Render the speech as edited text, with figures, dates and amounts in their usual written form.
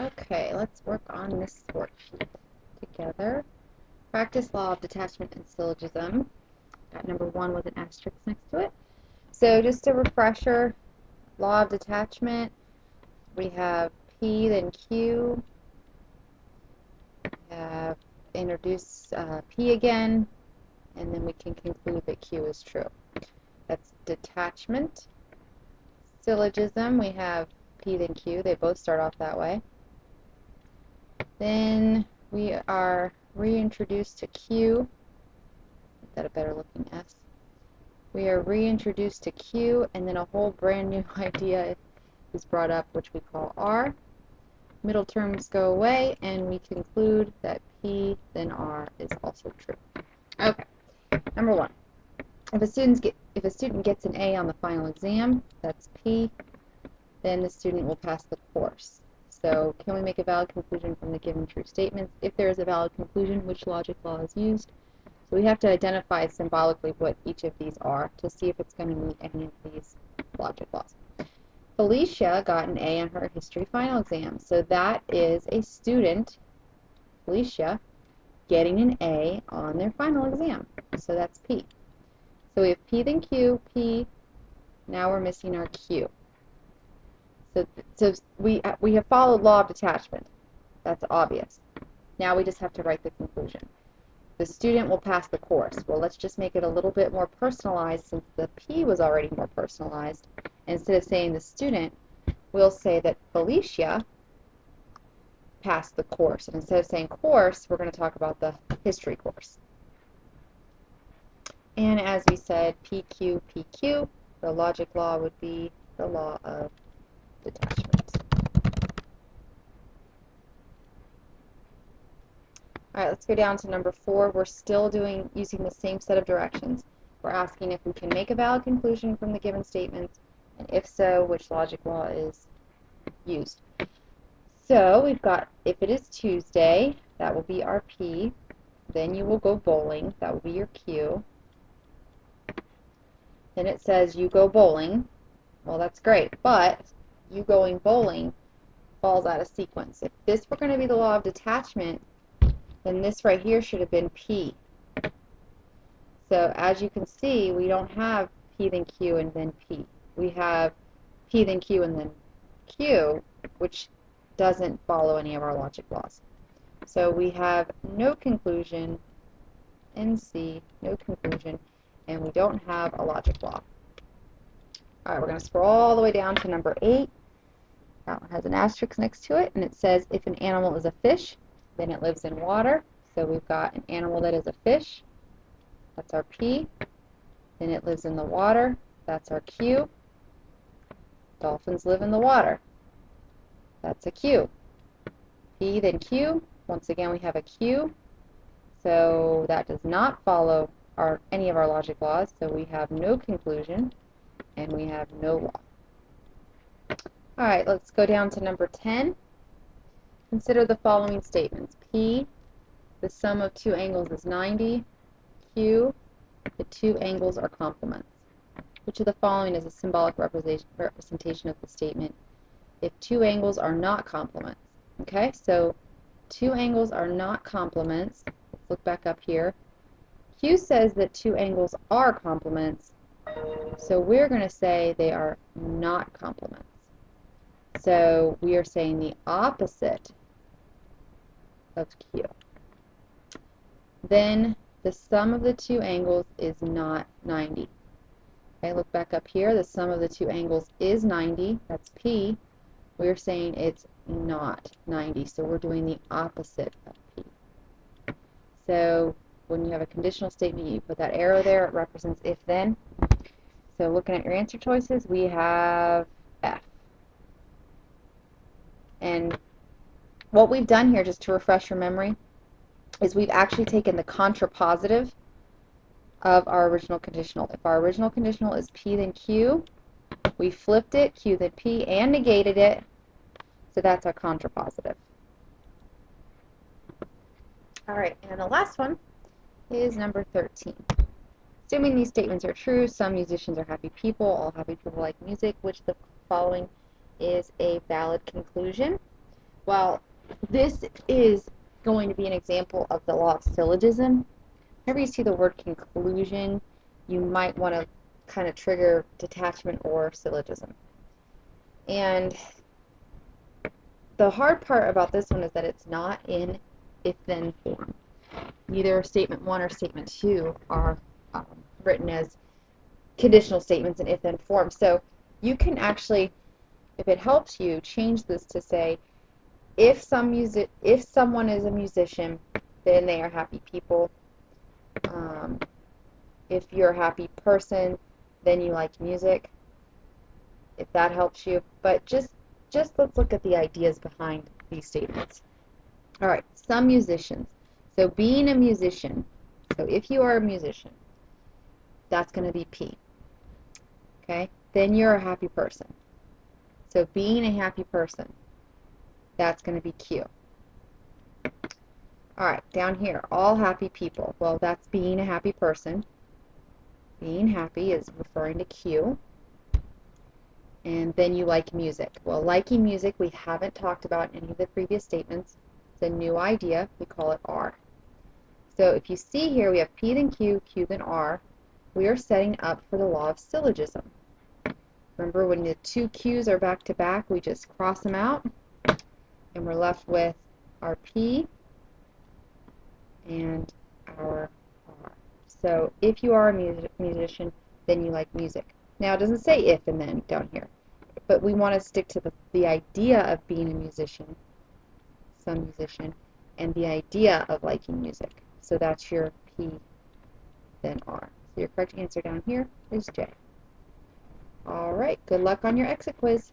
Okay, let's work on this worksheet together. Practice law of detachment and syllogism. Got number 1 with an asterisk next to it. So just a refresher, law of detachment, we have P, then Q. We have introduce P again, and then we can conclude that Q is true. That's detachment. Syllogism, we have P, then Q. They both start off that way. Then we are reintroduced to Q. Make that a better looking S. We are reintroduced to Q, and then a whole brand new idea is brought up, which we call R. Middle terms go away, and we conclude that P, then R is also true. Okay, number 1. If a student gets an A on the final exam, that's P, then the student will pass the course. So can we make a valid conclusion from the given true statements? If there is a valid conclusion, which logic law is used? So we have to identify symbolically what each of these are to see if it's going to meet any of these logic laws. Felicia got an A on her history final exam. So that is a student, Felicia, getting an A on their final exam. So that's P. So we have P then Q, P. Now we're missing our Q. So we have followed law of detachment. That's obvious. Now we just have to write the conclusion. The student will pass the course. Well, let's just make it a little bit more personalized since the P was already more personalized. And instead of saying the student, we'll say that Felicia passed the course. And instead of saying course, we're going to talk about the history course. And as we said, PQ, PQ, the logic law would be the law of detachment. All right, let's go down to number 4. We're still using the same set of directions. We're asking if we can make a valid conclusion from the given statements, and if so, which logic law is used. So we've got, if it is Tuesday, that will be our P. Then you will go bowling. That will be your Q. Then it says you go bowling. Well, that's great, but you going bowling falls out of sequence. If this were going to be the law of detachment, then this right here should have been P. So as you can see, we don't have P then Q and then P. We have P then Q and then Q, which doesn't follow any of our logic laws. So we have no conclusion, NC, no conclusion, and we don't have a logic law. All right, we're going to scroll all the way down to number 8. That one has an asterisk next to it, and it says if an animal is a fish, then it lives in water. So we've got an animal that is a fish. That's our P. Then it lives in the water. That's our Q. Dolphins live in the water. That's a Q. P then Q. Once again, we have a Q. So that does not follow any of our logic laws. So we have no conclusion, and we have no law. All right, let's go down to number 10. Consider the following statements. P, the sum of two angles is 90. Q, the two angles are complements. Which of the following is a symbolic representation of the statement if two angles are not complements? Okay, so two angles are not complements. Let's look back up here. Q says that two angles are complements, so we're going to say they are not complements. So we are saying the opposite of Q. Then the sum of the two angles is not 90. Okay, look back up here. The sum of the two angles is 90. That's P. We're saying it's not 90, so we're doing the opposite of P. So when you have a conditional statement, you put that arrow there. It represents if-then. So looking at your answer choices, we have F. And what we've done here, just to refresh your memory, is we've actually taken the contrapositive of our original conditional. If our original conditional is P then Q, we flipped it, Q then P, and negated it, so that's our contrapositive. All right, and the last one is number 13. Assuming these statements are true, some musicians are happy people, all happy people like music, which the following is a valid conclusion? Well, this is going to be an example of the law of syllogism. Whenever you see the word conclusion, you might want to kind of trigger detachment or syllogism. And the hard part about this one is that it's not in if-then form. Neither statement 1 or statement 2 are written as conditional statements in if-then form. So you can actually, if it helps you, change this to say, if someone is a musician, then they are happy people. If you're a happy person, then you like music. If that helps you, but just let's look at the ideas behind these statements. All right, some musicians. So being a musician. So if you are a musician, that's going to be P. Okay? Then you're a happy person. So being a happy person, that's going to be Q. All right, down here, all happy people. Well, that's being a happy person. Being happy is referring to Q. And then you like music. Well, liking music we haven't talked about in any of the previous statements. It's a new idea. We call it R. So if you see here, we have P then Q, Q then R. We are setting up for the law of syllogism. Remember, when the two Q's are back to back, we just cross them out, and we're left with our P and our R. So if you are a musician, then you like music. Now, it doesn't say if and then down here, but we want to stick to the idea of being a musician, some musician, and the idea of liking music. So that's your P, then R. So your correct answer down here is J. All right, good luck on your exit quiz.